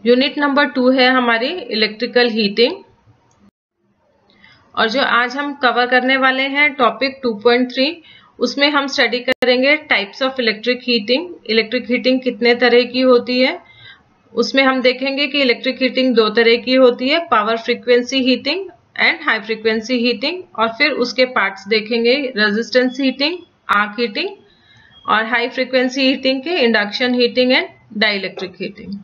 Unit number 2 है हमारी electrical heating, और जो आज हम कवर करने वाले हैं टॉपिक 2.3, उसमें हम स्टडी करेंगे types of electric heating. Electric heating कितने तरह की होती है, उसमें हम देखेंगे कि इलेक्ट्रिक हीटिंग दो तरह की होती है, power frequency heating and high frequency heating. और फिर उसके पार्ट्स देखेंगे, रेजिस्टेंस हीटिंग, आर्क हीटिंग, और हाई फ्रीक्वेंसी हीटिंग के induction heating and dielectric heating.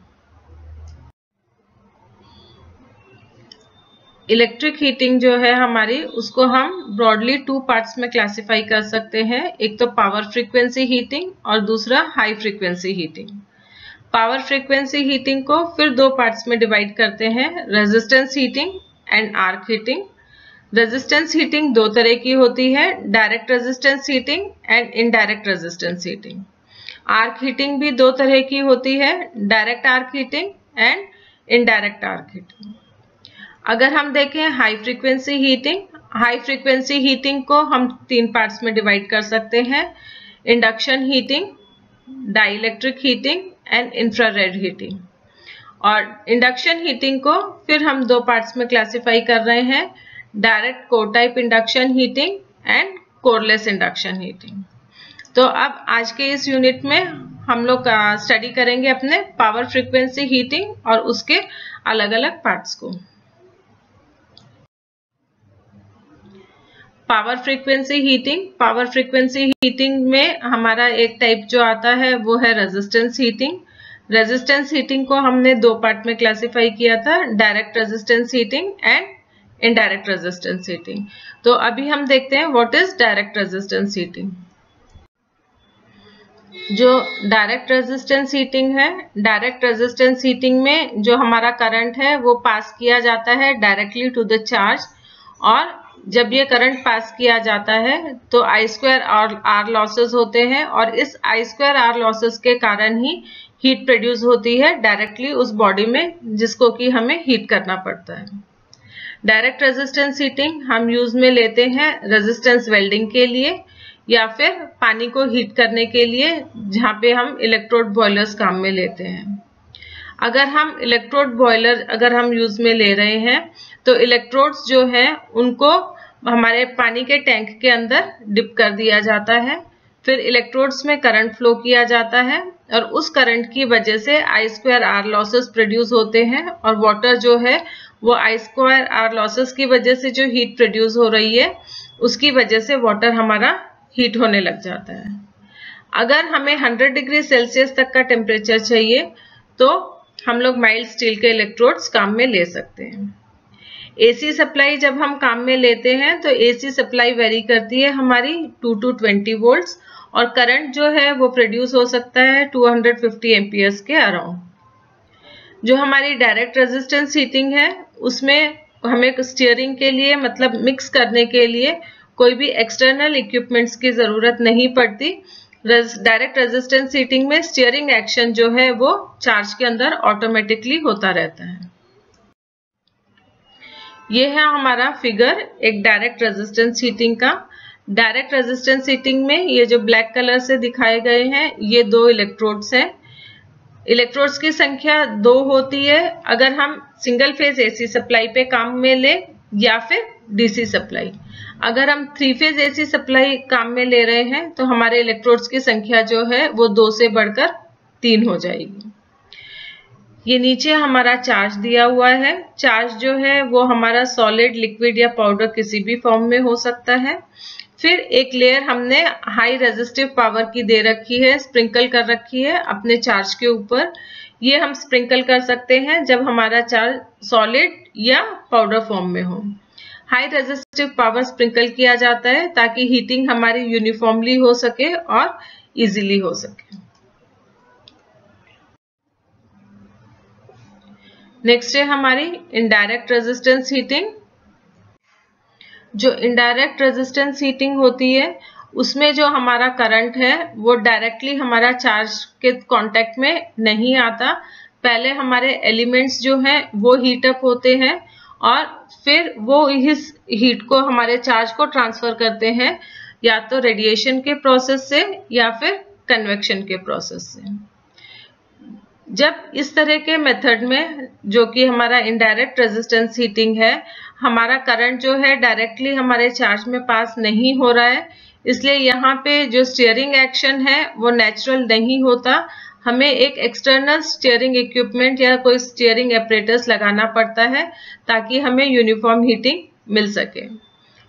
Electric heating जो है हमारी, उसको हम ब्रॉडली 2 पार्ट्स में क्लासिफाई कर सकते हैं। एक तो पावर फ्रीक्वेंसी हीटिंग और दूसरा high frequency heating. Power frequency heating को फिर 2 पार्ट्स में डिवाइड करते हैं, resistance heating and arc heating. Resistance heating दो तरह की होती है, direct resistance heating and indirect resistance heating. Arc heating भी दो तरह की होती है, direct arc heating and indirect arc heating. अगर हम देखें हाई फ्रीक्वेंसी हीटिंग को हम 3 पार्ट्स में डिवाइड कर सकते हैं, induction heating, dielectric heating and infrared heating. और इंडक्शन हीटिंग को फिर हम 2 पार्ट्स में क्लासिफाई कर रहे हैं, direct core type induction heating and coreless induction heating. तो अब आज के इस यूनिट में हम लोग स्टडी करेंगे अपने पावर फ्रीक्वेंसी हीटिंग और उसके अलग अलग पार्ट्स को। पावर फ्रीक्वेंसी हीटिंग में हमारा एक टाइप जो आता है वो है रेजिस्टेंस हीटिंग। रेजिस्टेंस हीटिंग को हमने 2 पार्ट में क्लासिफाई किया था, direct resistance heating and indirect resistance heating. तो अभी हम देखते हैं what is direct resistance heating. जो डायरेक्ट रेजिस्टेंस हीटिंग है, डायरेक्ट रेजिस्टेंस हीटिंग में जो हमारा करंट है वो पास किया जाता है डायरेक्टली टू द चार्ज, और जब ये करंट पास किया जाता है तो I² और R लॉसेस होते हैं, और इस I² R लॉसेस के कारण ही हीट प्रोड्यूस होती है डायरेक्टली उस बॉडी में जिसको कि हमें हीट करना पड़ता है। डायरेक्ट रेजिस्टेंस हीटिंग हम यूज में लेते हैं रेजिस्टेंस वेल्डिंग के लिए, या फिर पानी को हीट करने के लिए, जहाँ पे हम इलेक्ट्रोड बॉयलर्स काम में लेते हैं। अगर हम इलेक्ट्रोड बॉयलर अगर हम यूज में ले रहे हैं तो इलेक्ट्रोड्स जो है उनको हमारे पानी के टैंक के अंदर डिप कर दिया जाता है, फिर इलेक्ट्रोड्स में करंट फ्लो किया जाता है, और उस करंट की वजह से I² R लॉसेस प्रोड्यूस होते हैं, और वाटर जो है वो I² R लॉसेस की वजह से जो हीट प्रोड्यूस हो रही है उसकी वजह से वाटर हमारा हीट होने लग जाता है। अगर हमें 100 डिग्री सेल्सियस तक का टेम्परेचर चाहिए तो हम लोग माइल्ड स्टील के इलेक्ट्रोड्स काम में ले सकते हैं। एसी सप्लाई जब हम काम में लेते हैं तो एसी सप्लाई वेरी करती है हमारी 2 to 20 वोल्ट्स, और करंट जो है वो प्रोड्यूस हो सकता है 250 एम्पियर्स के अराउंड। जो हमारी डायरेक्ट रेजिस्टेंस हीटिंग है उसमें हमें स्टीयरिंग के लिए, मतलब मिक्स करने के लिए कोई भी एक्सटर्नल इक्विपमेंट्स की जरूरत नहीं पड़ती। डायरेक्ट रेजिस्टेंस हीटिंग में स्टीयरिंग एक्शन जो है वो चार्ज के अंदर ऑटोमेटिकली होता रहता है। ये है हमारा फिगर एक डायरेक्ट रेजिस्टेंस हीटिंग का। डायरेक्ट रेजिस्टेंस हीटिंग में ये जो ब्लैक कलर से दिखाए गए हैं ये 2 इलेक्ट्रोड्स हैं। इलेक्ट्रोड्स की संख्या 2 होती है अगर हम सिंगल फेज एसी सप्लाई पे काम में ले, या फिर डीसी सप्लाई। अगर हम 3 फेज एसी सप्लाई काम में ले रहे हैं तो हमारे इलेक्ट्रोड्स की संख्या जो है वो 2 से बढ़कर 3 हो जाएगी। ये नीचे हमारा चार्ज दिया हुआ है। चार्ज जो है वो हमारा सॉलिड, लिक्विड या पाउडर किसी भी फॉर्म में हो सकता है। फिर एक लेयर हमने हाई रेजिस्टिव पावर की दे रखी है, स्प्रिंकल कर रखी है अपने चार्ज के ऊपर। ये हम स्प्रिंकल कर सकते हैं जब हमारा चार्ज सॉलिड या पाउडर फॉर्म में हो। हाई रेजिस्टिव पावर स्प्रिंकल किया जाता है ताकि हीटिंग हमारी यूनिफॉर्मली हो सके और इजीली हो सके। नेक्स्ट है हमारी इनडायरेक्ट रेजिस्टेंस हीटिंग। जो इनडायरेक्ट रेजिस्टेंस हीटिंग होती है उसमें जो हमारा करंट है वो डायरेक्टली हमारा चार्ज के कांटेक्ट में नहीं आता। पहले हमारे एलिमेंट्स जो हैं वो हीट अप होते हैं और फिर वो इस हीट को हमारे चार्ज को ट्रांसफर करते हैं, या तो रेडिएशन के प्रोसेस से या फिर कन्वेक्शन के प्रोसेस से। जब इस तरह के मेथड में, जो कि हमारा इनडायरेक्ट रेजिस्टेंस हीटिंग है, हमारा करंट जो है डायरेक्टली हमारे चार्ज में पास नहीं हो रहा है, इसलिए यहाँ पे जो स्टीयरिंग एक्शन है वो नेचुरल नहीं होता, हमें एक एक्सटर्नल स्टीयरिंग इक्विपमेंट या कोई स्टीयरिंग एपरेटस लगाना पड़ता है ताकि हमें यूनिफॉर्म हीटिंग मिल सके।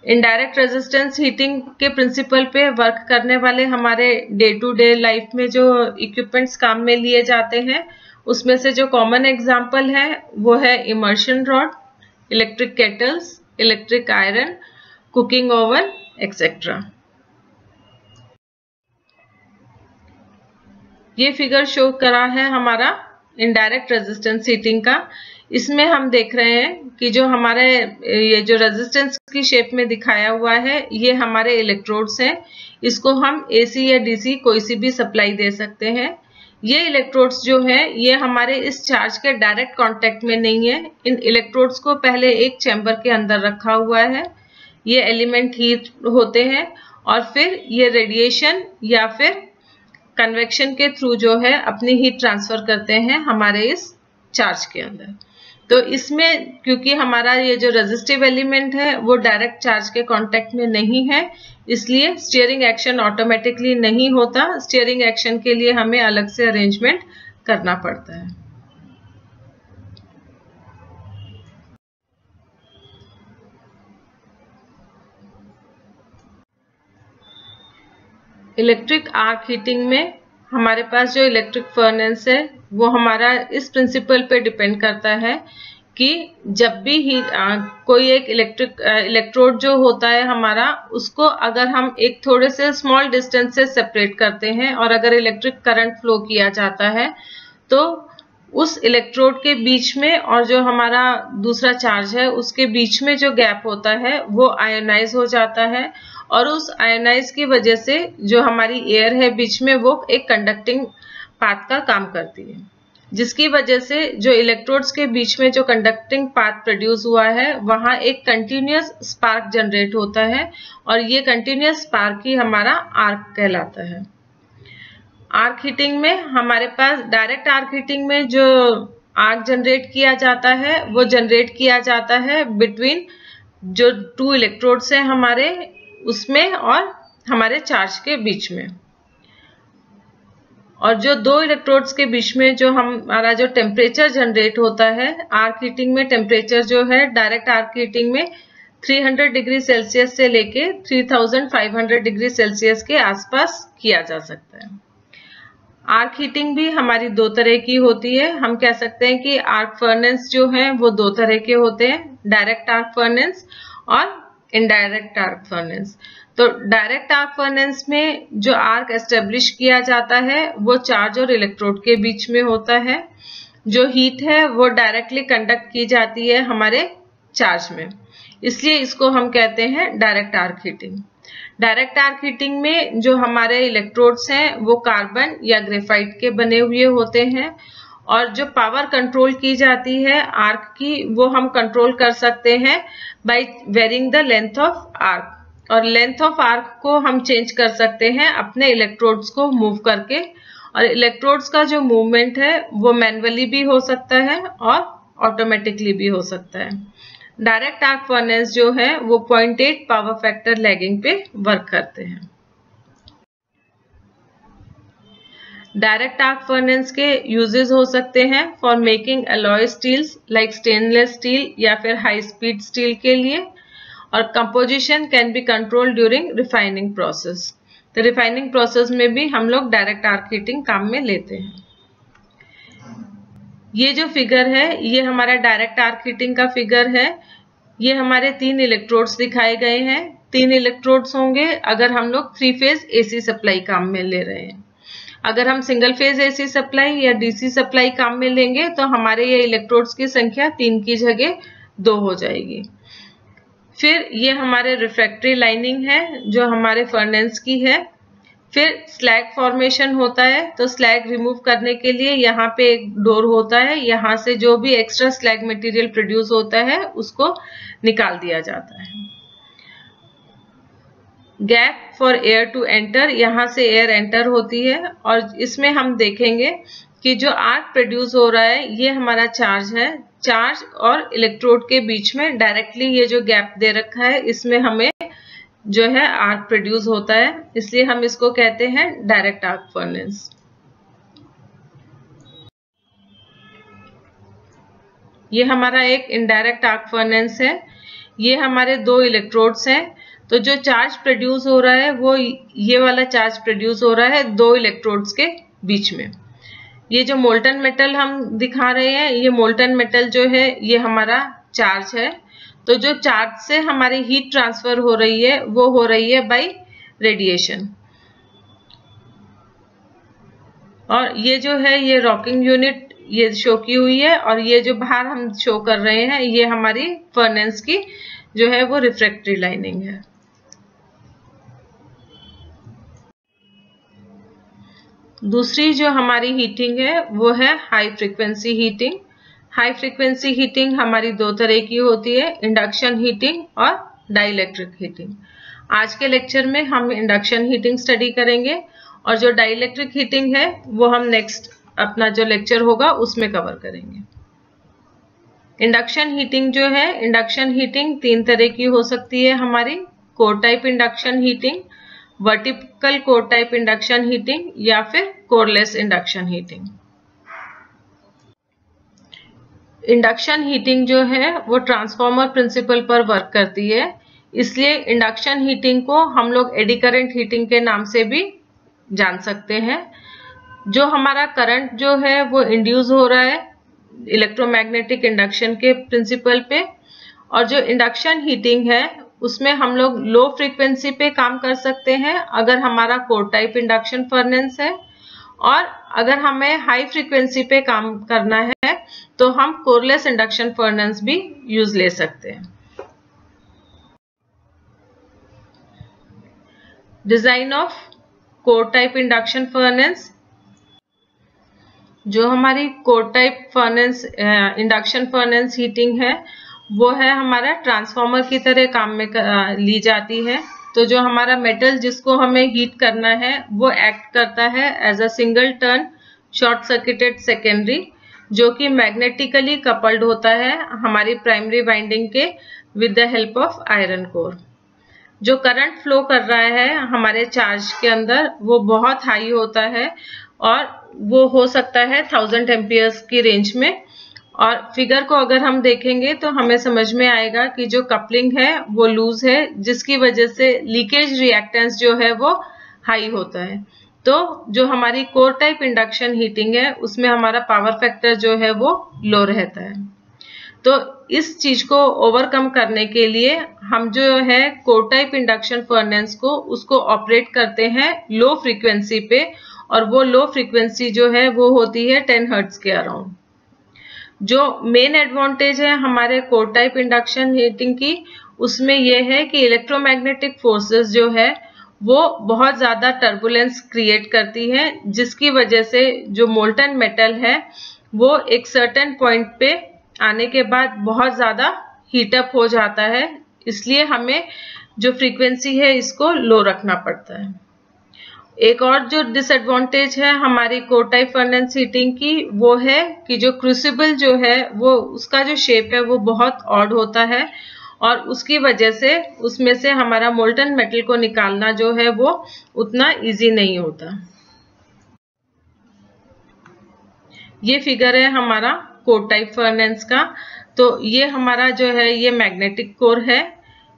इनडायरेक्ट रेजिस्टेंस हीटिंग के प्रिंसिपल पे वर्क करने वाले हमारे डे टू डे लाइफ में जो इक्विपमेंट्स काम में लिए जाते हैं, उसमें से जो कॉमन एग्जांपल है वो है immersion rod, electric kettles, electric iron, cooking oven etcetera. ये फिगर शो करा है हमारा इनडायरेक्ट रेजिस्टेंस हीटिंग का। इसमें हम देख रहे हैं कि जो हमारे ये जो रेजिस्टेंस की शेप में दिखाया हुआ है, ये हमारे इलेक्ट्रोड्स हैं। इसको हम एसी या डीसी कोई सी भी सप्लाई दे सकते हैं। ये इलेक्ट्रोड्स जो है ये हमारे इस चार्ज के डायरेक्ट कांटेक्ट में नहीं है। इन इलेक्ट्रोड्स को पहले एक चैम्बर के अंदर रखा हुआ है, ये एलिमेंट हीट होते हैं और फिर ये रेडिएशन या फिर कन्वेक्शन के थ्रू जो है अपनी हीट ट्रांसफर करते हैं हमारे इस चार्ज के अंदर। तो इसमें क्योंकि हमारा ये जो रेजिस्टिव एलिमेंट है वो डायरेक्ट चार्ज के कांटेक्ट में नहीं है, इसलिए स्टीयरिंग एक्शन ऑटोमेटिकली नहीं होता। स्टीयरिंग एक्शन के लिए हमें अलग से अरेंजमेंट करना पड़ता है। इलेक्ट्रिक आर्क हीटिंग में हमारे पास जो इलेक्ट्रिक फर्नेस है वो हमारा इस प्रिंसिपल पे डिपेंड करता है कि जब भी कोई एक इलेक्ट्रोड जो होता है हमारा, उसको अगर हम एक थोड़े से स्मॉल डिस्टेंस से सेपरेट करते हैं और अगर इलेक्ट्रिक करंट फ्लो किया जाता है तो उस इलेक्ट्रोड के बीच में और जो हमारा दूसरा चार्ज है उसके बीच में जो गैप होता है वो आयोनाइज हो जाता है और उस आयोनाइज की वजह से जो हमारी एयर है बीच में वो एक कंडक्टिंग पाथ का काम करती है, जिसकी वजह से जो इलेक्ट्रोड्स के बीच में जो कंडक्टिंग पाथ प्रोड्यूस हुआ है वहां एक कंटिन्यूअस स्पार्क जनरेट होता है और ये कंटिन्यूअस स्पार्क ही हमारा आर्क कहलाता है। आर्क हीटिंग में हमारे पास डायरेक्ट आर्क हीटिंग में जो आर्क जनरेट किया जाता है वो जनरेट किया जाता है बिटवीन जो टू इलेक्ट्रोड्स हैं हमारे उसमें और हमारे चार्ज के बीच में। और जो दो इलेक्ट्रोड्स के बीच में जो हमारा जो टेम्परेचर जनरेट होता है आर्क हीटिंग में, टेम्परेचर जो है डायरेक्ट आर्क हीटिंग में 300 डिग्री सेल्सियस से लेके 3500 डिग्री सेल्सियस के आसपास किया जा सकता है। आर्क हीटिंग भी हमारी दो तरह की होती है। हम कह सकते हैं कि आर्क फर्नेस जो है वो दो तरह के होते हैं, डायरेक्ट आर्क फर्नेस और इनडायरेक्ट आर्क फर्नेस। तो डायरेक्ट आर्क फर्नेस में जो आर्क एस्टेब्लिश किया जाता है वो चार्ज और इलेक्ट्रोड के बीच में होता है। जो हीट है वो डायरेक्टली कंडक्ट की जाती है हमारे चार्ज में, इसलिए इसको हम कहते हैं direct arc heating. Direct arc heating में जो हमारे इलेक्ट्रोड्स हैं वो कार्बन या ग्रेफाइट के बने हुए होते हैं और जो पावर कंट्रोल की जाती है आर्क की वो हम कंट्रोल कर सकते हैं by varying the length of arc. और लेंथ ऑफ आर्क को हम चेंज कर सकते हैं अपने इलेक्ट्रोड्स को मूव करके, और इलेक्ट्रोड्स का जो मूवमेंट है वो मैन्युअली भी हो सकता है और ऑटोमेटिकली भी हो सकता है। डायरेक्ट आर्क फर्नेस जो है वो 0.8 पावर फैक्टर लैगिंग पे वर्क करते हैं। डायरेक्ट आर्क फर्नेस के यूजेस हो सकते हैं for making alloy steels like stainless steel या फिर हाई स्पीड स्टील के लिए, और composition can be control during refining process. तो रिफाइनिंग प्रोसेस में भी हम लोग डायरेक्ट आर्क हीटिंग काम में लेते हैं। ये जो फिगर है ये हमारा डायरेक्ट आर्क हीटिंग का फिगर है। ये हमारे 3 इलेक्ट्रोड्स दिखाए गए हैं। 3 इलेक्ट्रोड्स होंगे अगर हम लोग 3 फेज एसी सप्लाई काम में ले रहे हैं। अगर हम सिंगल फेज एसी सप्लाई या डीसी सप्लाई काम में लेंगे तो हमारे ये इलेक्ट्रोड्स की संख्या 3 की जगह 2 हो जाएगी। फिर ये हमारे रिफ्रैक्टरी लाइनिंग है जो हमारे फर्नेस की है। फिर स्लैग फॉर्मेशन होता है, तो स्लैग रिमूव करने के लिए यहाँ पे एक डोर होता है, यहाँ से जो भी एक्स्ट्रा स्लैग मटेरियल प्रोड्यूस होता है उसको निकाल दिया जाता है। Gap for air to enter, यहाँ से एयर एंटर होती है और इसमें हम देखेंगे कि जो आर्क प्रोड्यूस हो रहा है ये हमारा चार्ज है। चार्ज और इलेक्ट्रोड के बीच में डायरेक्टली ये जो गैप दे रखा है इसमें हमें जो है आर्क प्रोड्यूस होता है, इसलिए हम इसको कहते हैं डायरेक्ट आर्क फर्नेस। ये हमारा एक इनडायरेक्ट आर्क फर्नेस है। ये हमारे दो इलेक्ट्रोड्स हैं, तो जो चार्ज प्रोड्यूस हो रहा है वो ये वाला चार्ज प्रोड्यूस हो रहा है दो इलेक्ट्रोड्स के बीच में। ये जो मोल्टन मेटल हम दिखा रहे हैं, ये मोल्टन मेटल जो है ये हमारा चार्ज है। तो जो चार्ज से हमारी हीट ट्रांसफर हो रही है वो हो रही है बाय रेडिएशन। और ये जो है ये रॉकिंग यूनिट ये शो की हुई है और ये जो बाहर हम शो कर रहे हैं ये हमारी फर्नेस की जो है वो रिफ्रैक्टरी लाइनिंग है। दूसरी जो हमारी हीटिंग है वो है high frequency heating. High frequency heating हमारी दो तरह की होती है, इंडक्शन हीटिंग और डाइलेक्ट्रिक हीटिंग। आज के लेक्चर में हम इंडक्शन हीटिंग स्टडी करेंगे और जो डाइलेक्ट्रिक हीटिंग है वो हम नेक्स्ट अपना जो लेक्चर होगा उसमें कवर करेंगे। इंडक्शन हीटिंग जो है, इंडक्शन हीटिंग तीन तरह की हो सकती है हमारी, core type induction heating, vertical core type induction heating या फिर coreless induction heating. Induction heating जो है वो ट्रांसफॉर्मर प्रिंसिपल पर वर्क करती है, इसलिए इंडक्शन हीटिंग को हम लोग एडी करंट हीटिंग के नाम से भी जान सकते हैं। जो हमारा करंट जो है वो इंड्यूस हो रहा है इलेक्ट्रोमैग्नेटिक इंडक्शन के प्रिंसिपल पे, और जो इंडक्शन हीटिंग है उसमें हम लोग लो फ्रीक्वेंसी पे काम कर सकते हैं अगर हमारा कोर टाइप इंडक्शन फर्नेस है, और अगर हमें हाई फ्रीक्वेंसी पे काम करना है तो हम कोरलेस इंडक्शन फर्नेस भी यूज ले सकते हैं। Design of core type induction furnace. जो हमारी core type furnace induction furnace heating है वो है हमारा ट्रांसफॉर्मर की तरह काम में ली जाती है। तो जो हमारा मेटल जिसको हमें हीट करना है वो एक्ट करता है as a single turn short circuited secondary, जो कि मैग्नेटिकली कपल्ड होता है हमारी प्राइमरी वाइंडिंग के with the help of iron core. जो करंट फ्लो कर रहा है हमारे चार्ज के अंदर वो बहुत हाई होता है और वो हो सकता है 1000 एम्पियर्स की रेंज में। और फिगर को अगर हम देखेंगे तो हमें समझ में आएगा कि जो कपलिंग है वो लूज है, जिसकी वजह से लीकेज रिएक्टेंस जो है वो हाई होता है। तो जो हमारी कोर टाइप इंडक्शन हीटिंग है उसमें हमारा पावर फैक्टर जो है वो लो रहता है। तो इस चीज को ओवरकम करने के लिए हम जो है कोर टाइप इंडक्शन फर्नेस को उसको ऑपरेट करते हैं लो फ्रीक्वेंसी पे, और वो लो फ्रीक्वेंसी जो है वो होती है 10 हर्ट्ज के अराउंड। जो मेन एडवांटेज है हमारे कोर टाइप इंडक्शन हीटिंग की उसमें यह है कि इलेक्ट्रोमैग्नेटिक फोर्सेस जो है वो बहुत ज्यादा टर्बुलेंस क्रिएट करती है, जिसकी वजह से जो मोल्टन मेटल है वो एक सर्टेन पॉइंट पे आने के बाद बहुत ज्यादा हीटअप हो जाता है, इसलिए हमें जो फ्रीक्वेंसी है इसको लो रखना पड़ता है। एक और जो डिसएडवांटेज है हमारी कोर टाइप फर्नेस हीटिंग की वो है कि जो क्रूसिबल जो है वो उसका जो शेप है वो बहुत ऑड होता है, और उसकी वजह से उसमें से हमारा मोल्टन मेटल को निकालना जो है वो उतना इजी नहीं होता। ये फिगर है हमारा कोर टाइप फर्नेस का। तो ये हमारा जो है ये मैग्नेटिक कोर है,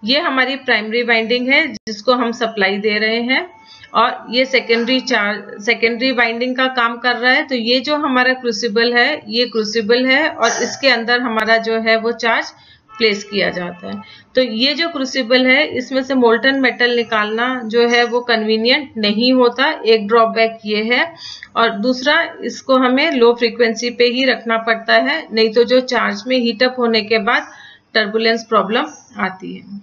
ये हमारी प्राइमरी वाइंडिंग है जिसको हम सप्लाई दे रहे हैं, और ये सेकेंडरी वाइंडिंग का काम कर रहा है। तो ये जो हमारा क्रूसिबल है ये क्रूसिबल है और इसके अंदर हमारा जो है वो चार्ज प्लेस किया जाता है। तो ये जो क्रूसिबल है इसमें से मोल्टन मेटल निकालना जो है वो कन्वीनियंट नहीं होता, एक ड्रॉबैक ये है, और दूसरा इसको हमें लो फ्रीक्वेंसी पे ही रखना पड़ता है, नहीं तो जो चार्ज में हीटअप होने के बाद टर्बुलेंस प्रॉब्लम आती है।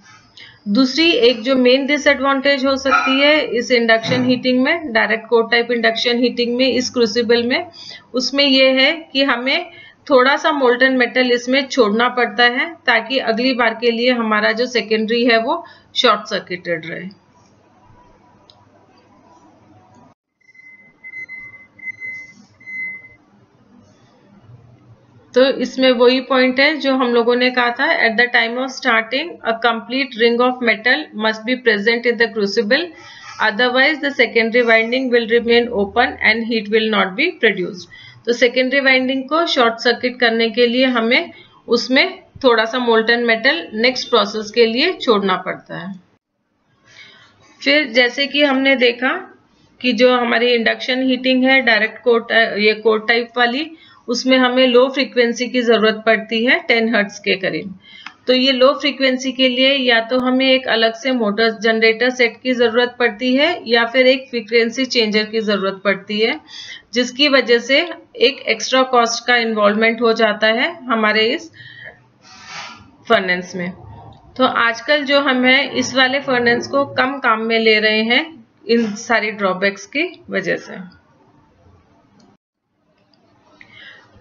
दूसरी एक जो मेन डिसएडवांटेज हो सकती है इस इंडक्शन हीटिंग में, direct core type induction heating में, इस क्रूसिबल में, उसमें यह है कि हमें थोड़ा सा मोल्टन मेटल इसमें छोड़ना पड़ता है ताकि अगली बार के लिए हमारा जो सेकेंडरी है वो शॉर्ट सर्किटेड रहे। तो इसमें वही पॉइंट है जो हम लोगों ने कहा था, at the time of starting a complete ring of metal must be present in the crucible, otherwise the secondary winding will remain open and heat will not be produced. तो सेकेंडरी वाइंडिंग को short circuit करने के लिए हमें उसमें थोड़ा सा molten metal next process के लिए छोड़ना पड़ता है। फिर जैसे कि हमने देखा कि जो हमारी इंडक्शन हीटिंग है डायरेक्ट कोर टाइप वाली, उसमें हमें लो फ्रीक्वेंसी की जरूरत पड़ती है 10 हर्ट्ज के करीब। तो ये लो फ्रीक्वेंसी के लिए या तो हमें एक अलग से मोटर जनरेटर सेट की जरूरत पड़ती है या फिर एक फ्रीक्वेंसी चेंजर की जरूरत पड़ती है, जिसकी वजह से एक एक्स्ट्रा कॉस्ट का इन्वॉल्वमेंट हो जाता है हमारे इस फर्नेस में। तो आजकल जो हम है इस वाले फर्नेस को कम काम में ले रहे हैं इन सारी ड्रॉबैक्स की वजह से।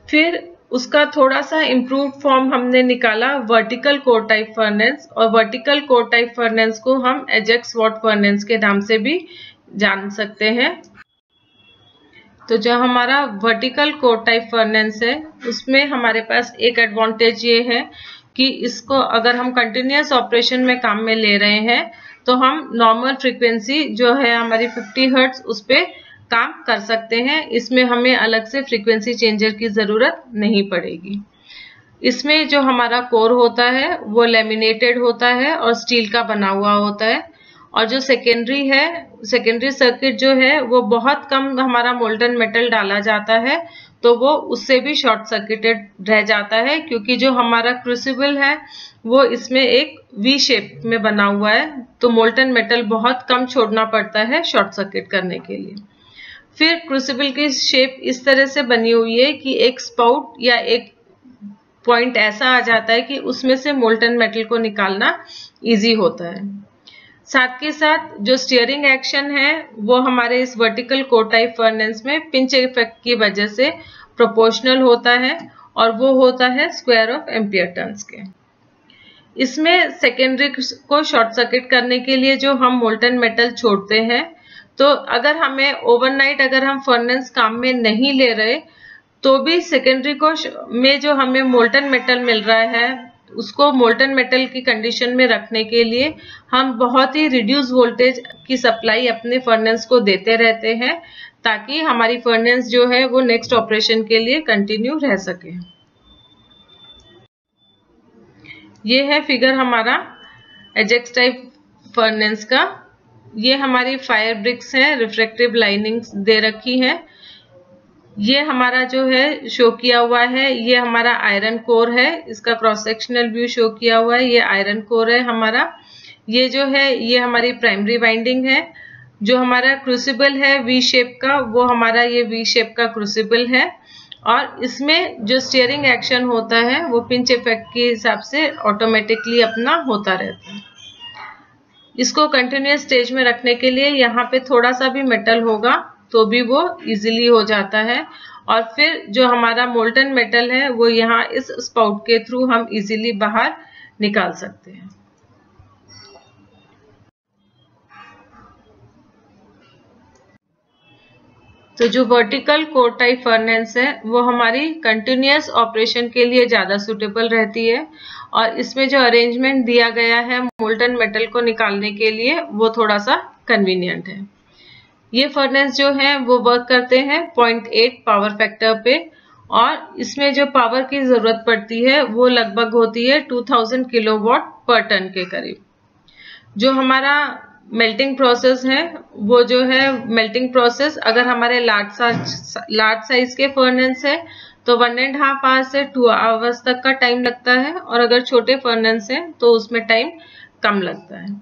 फिर उसका थोड़ा सा इम्प्रूव फॉर्म हमने निकाला वर्टिकल कोर टाइप फर्नेस, और वर्टिकल कोर टाइप फर्नेस को हम एजेक्स वॉट फर्नेस के नाम से भी जान सकते हैं। तो जो हमारा वर्टिकल कोर टाइप फर्नेस है उसमें हमारे पास एक एडवांटेज ये है कि इसको अगर हम कंटिन्यूअस ऑपरेशन में काम में ले रहे हैं तो हम नॉर्मल फ्रीक्वेंसी जो है हमारी 50 हर्ट्ज उस पे काम कर सकते हैं। इसमें हमें अलग से फ्रीक्वेंसी चेंजर की जरूरत नहीं पड़ेगी। इसमें जो हमारा कोर होता है वो लेमिनेटेड होता है और स्टील का बना हुआ होता है, और जो सेकेंडरी है, सेकेंडरी सर्किट जो है वो बहुत कम हमारा मोल्टन मेटल डाला जाता है, तो वो उससे भी शॉर्ट सर्किटेड रह जाता है, क्योंकि जो हमारा क्रूसिबल है वो इसमें एक वी शेप में बना हुआ है, तो मोल्टन मेटल बहुत कम छोड़ना पड़ता है शॉर्ट सर्किट करने के लिए। फिर क्रूसिबल की शेप इस तरह से बनी हुई है कि एक स्पाउट या एक पॉइंट ऐसा आ जाता है कि उसमें से मोल्टन मेटल को निकालना इजी होता है। साथ के साथ जो स्टीयरिंग एक्शन है वो हमारे इस वर्टिकल कोर टाइप फर्नेस में पिंच इफेक्ट की वजह से प्रोपोर्शनल होता है, और वो होता है स्क्वायर ऑफ एम्पियर टर्न्स के। इसमें सेकेंडरी को शॉर्ट सर्किट करने के लिए जो हम मोल्टन मेटल छोड़ते हैं, तो अगर हमें ओवरनाइट अगर हम फर्नेस काम में नहीं ले रहे तो भी सेकेंडरी को में जो हमें मोल्टन मेटल मिल रहा है उसको मोल्टन मेटल की कंडीशन में रखने के लिए हम बहुत ही रिड्यूस वोल्टेज की सप्लाई अपने फर्नेस को देते रहते हैं, ताकि हमारी फर्नेस जो है वो नेक्स्ट ऑपरेशन के लिए कंटिन्यू रह सके। ये है फिगर हमारा एजेक्स टाइप फर्नेस का। ये हमारी फायर ब्रिक्स हैं, रिफ्रैक्टिव लाइनिंग्स दे रखी है। ये हमारा जो है शो किया हुआ है, ये हमारा आयरन कोर है, इसका क्रॉस सेक्शनल व्यू शो किया हुआ है, ये आयरन कोर है हमारा। ये जो है ये हमारी प्राइमरी वाइंडिंग है। जो हमारा क्रूसिबल है वी शेप का, वो हमारा ये वी शेप का क्रूसिबल है, और इसमें जो स्टीयरिंग एक्शन होता है वो पिंच इफेक्ट के हिसाब से ऑटोमेटिकली अपना होता रहता है। इसको कंटिन्यूअस स्टेज में रखने के लिए यहाँ पे थोड़ा सा भी मेटल होगा तो भी वो इजीली हो जाता है, और फिर जो हमारा मोल्टन मेटल है वो यहाँ इस स्पाउट के थ्रू हम इजीली बाहर निकाल सकते हैं। तो जो वर्टिकल कोर टाइप फर्नेस है वो हमारी कंटिन्यूअस ऑपरेशन के लिए ज्यादा सुटेबल रहती है, और इसमें जो अरेंजमेंट दिया गया है मोल्टन मेटल को निकालने के लिए वो थोड़ा सा कन्वीनियंट है। ये फर्नेस जो है वो वर्क करते हैं 0.8 पावर फैक्टर पे, और इसमें जो पावर की जरूरत पड़ती है वो लगभग होती है 2000 किलोवाट पर टन के करीब। जो हमारा मेल्टिंग प्रोसेस है वो जो है मेल्टिंग प्रोसेस अगर हमारे लार्ज साइज के फर्नेस है तो 1.5 आवर से 2 आवर्स तक का टाइम लगता है, और अगर छोटे फर्नेस है तो उसमें टाइम कम लगता है।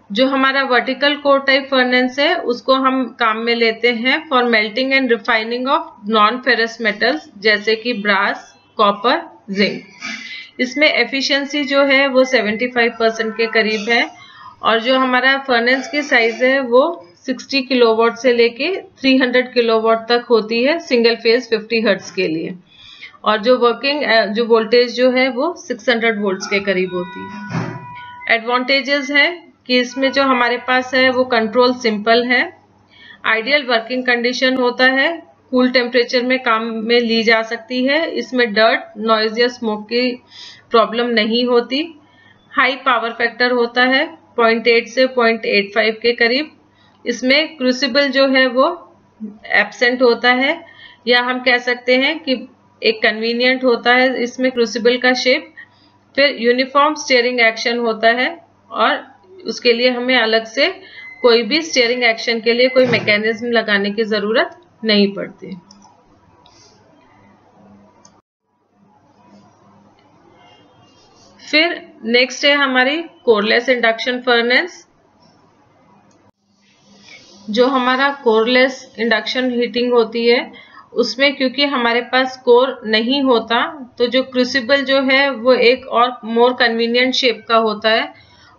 जो हमारा वर्टिकल कोर टाइप फर्नेस है उसको हम काम में लेते हैं for melting and refining of non ferrous metals जैसे कि ब्रास, कॉपर, जिंक। इसमें एफिशिएंसी जो है वो 75% के करीब है, और जो हमारा फर्नेस की साइज है वो 60 किलोवाट से लेके 300 किलोवाट तक होती है सिंगल फेज 50 हर्ट्ज के लिए, और जो वर्किंग जो वोल्टेज जो है वो 600 वोल्ट्स के करीब होती है। एडवांटेजेस है कि इसमें जो हमारे पास है वो कंट्रोल सिंपल है, आइडियल वर्किंग कंडीशन होता है कूल टेम्परेचर में काम में ली जा सकती है। इसमें डर्ट, नॉइज या स्मोक की प्रॉब्लम नहीं होती। हाई पावर फैक्टर होता है 0.8 से 0.85 के करीब। इसमें क्रूसिबल जो है वो एब्सेंट होता है, या हम कह सकते हैं कि एक कन्वीनियंट होता है इसमें क्रूसिबल का शेप। फिर यूनिफॉर्म स्टीयरिंग एक्शन होता है, और उसके लिए हमें अलग से कोई भी स्टीयरिंग एक्शन के लिए कोई मैकेनिज्म लगाने की जरूरत नहीं पड़ती। फिर नेक्स्ट है हमारी कोरलेस इंडक्शन फर्नेस। जो हमारा कोरलेस इंडक्शन हीटिंग होती है उसमें क्योंकि हमारे पास कोर नहीं होता, तो जो क्रूसिबल जो है वो एक और मोर कन्वीनियंट शेप का होता है,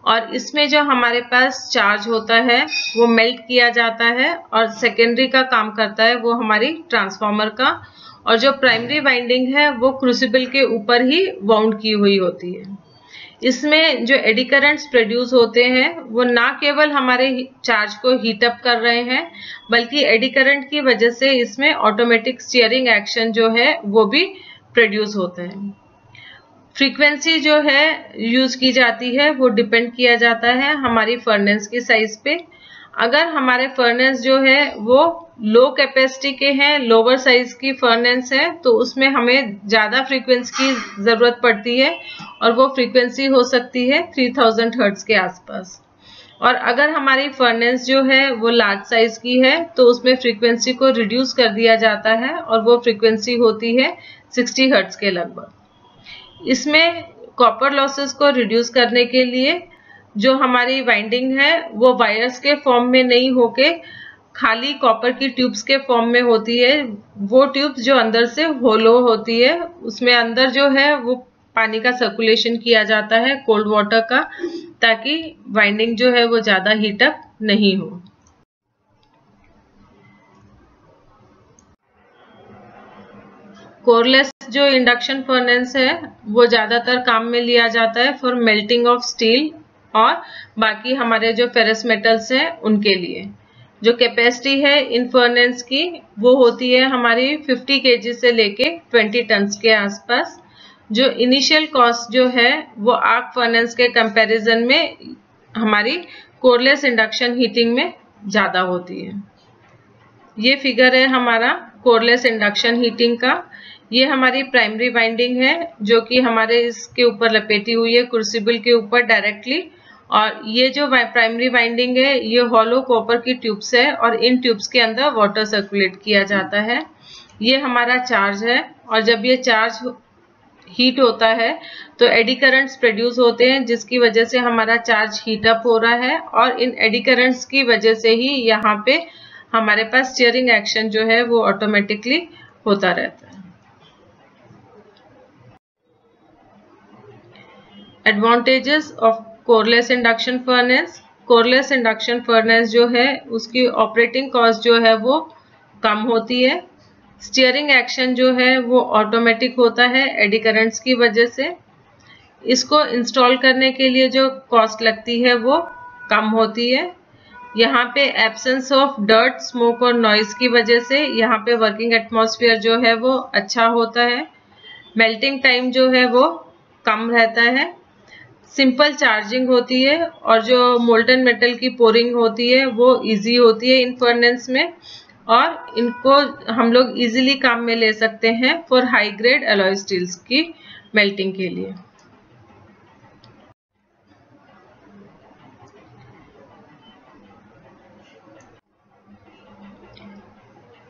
और इसमें जो हमारे पास चार्ज होता है वो मेल्ट किया जाता है, और सेकेंडरी का काम करता है वो हमारी ट्रांसफार्मर का, और जो प्राइमरी वाइंडिंग है वो क्रूसिबल के ऊपर ही वाउंड की हुई होती है। इसमें जो एडी करंट्स प्रोड्यूस होते हैं वो ना केवल हमारे चार्ज को हीट अप कर रहे हैं, बल्कि एडी करंट की वजह से इसमें ऑटोमेटिक स्टीयरिंग एक्शन जो है वो भी प्रोड्यूस होता है। फ्रीक्वेंसी जो है यूज की जाती है वो डिपेंड किया जाता है हमारी फर्नेस की साइज पे। अगर हमारे फर्नेस जो है वो लो कैपेसिटी के हैं, लोअर साइज की फर्नेस है, तो उसमें हमें ज्यादा फ्रीक्वेंसी की जरूरत पड़ती है, और वो फ्रीक्वेंसी हो सकती है 3000 हर्ट्ज के आसपास। और अगर हमारी फर्नेस जो है वो लार्ज साइज की है तो उसमें फ्रीक्वेंसी को रिड्यूस कर दिया जाता है, और वो फ्रीक्वेंसी होती है 60 हर्ट्ज के लगभग। इसमें कॉपर लॉसेस को रिड्यूस करने के लिए जो हमारी वाइंडिंग है वो वायर्स के फॉर्म में नहीं होके खाली कॉपर की ट्यूब्स के फॉर्म में होती है। वो ट्यूब्स जो अंदर से होलो होती है, उसमें अंदर जो है वो पानी का सर्कुलेशन किया जाता है, कोल्ड वाटर का, ताकि वाइंडिंग जो है वो ज्यादा हीटअप नहीं हो। कोरलेस जो इंडक्शन फर्नेस है वो ज्यादातर काम में लिया जाता है फॉर मेल्टिंग ऑफ स्टील और बाकी हमारे जो फेरस मेटल्स हैं उनके लिए। जो कैपेसिटी है इन फर्नेस की वो होती है हमारी 50 kg से लेके 20 टन के आसपास। जो इनिशियल कॉस्ट जो है वो आर्क फर्नेस के कंपैरिजन में हमारी कोरलेस इंडक्शन हीटिंग में ज्यादा होती है। ये फिगर है हमारा कोरलेस इंडक्शन हीटिंग का। ये हमारी प्राइमरी वाइंडिंग है जो कि हमारे इसके ऊपर लपेटी हुई है क्रूसिबल के ऊपर डायरेक्टली, और ये जो प्राइमरी वाइंडिंग है ये हॉलो कॉपर की ट्यूब्स है, और इन ट्यूब्स के अंदर वाटर सर्कुलेट किया जाता है। ये हमारा चार्ज है, और जब ये चार्ज हीट होता है तो एडी करंट्स प्रोड्यूस होते हैं, जिसकी वजह से हमारा चार्ज हीट अप हो रहा है, और इन एडी करंट्स की वजह से ही यहाँ पे हमारे पास स्टीयरिंग एक्शन जो है वो ऑटोमेटिकली होता रहता है। Advantages of coreless induction furnace. Coreless induction furnace जो है उसकी ऑपरेटिंग कॉस्ट जो है वो कम होती है। स्टीयरिंग एक्शन जो है वो ऑटोमेटिक होता है एडी करंट्स की वजह से। इसको इंस्टॉल करने के लिए जो कॉस्ट लगती है वो कम होती है। यहाँ पे एब्सेंस ऑफ डर्ट, स्मोक और नॉइज की वजह से यहाँ पे वर्किंग एटमॉस्फेयर जो है वो अच्छा होता है। मेल्टिंग टाइम जो है वो कम रहता है। सिंपल चार्जिंग होती है, और जो मोल्टन मेटल की पोरिंग होती है वो इजी होती है इन फर्नेस में, और इनको हम लोग इजीली काम में ले सकते हैं for high grade alloy steels की मेल्टिंग के लिए।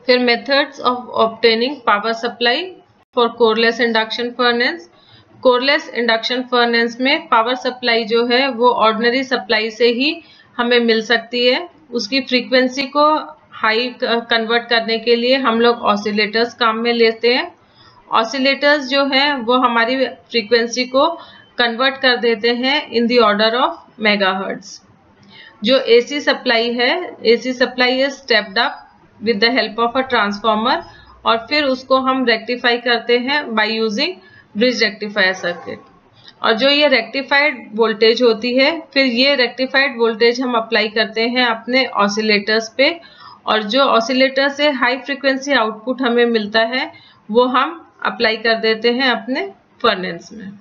फिर methods of obtaining power supply for coreless induction furnace. Coreless induction furnace में पावर सप्लाई जो है वो ऑर्डिनरी सप्लाई से ही हमें मिल सकती है। उसकी फ्रीक्वेंसी को हाई कन्वर्ट करने के लिए हम लोग ऑसिलेटर्स काम में लेते हैं। ऑसिलेटर्स जो है वो हमारी फ्रीक्वेंसी को कन्वर्ट कर देते हैं in the order of megahertz. जो एसी सप्लाई है, AC supply is stepped up with the help of a transformer, और फिर उसको हम रेक्टिफाई करते हैं by using bridge rectifier circuit. और जो ये रेक्टिफाइड वोल्टेज होती है, फिर ये रेक्टिफाइड वोल्टेज हम अप्लाई करते हैं अपने ऑसिलेटर्स पे, और जो ऑसिलेटर से हाई फ्रीक्वेंसी आउटपुट हमें मिलता है वो हम अप्लाई कर देते हैं अपने फर्नेस में।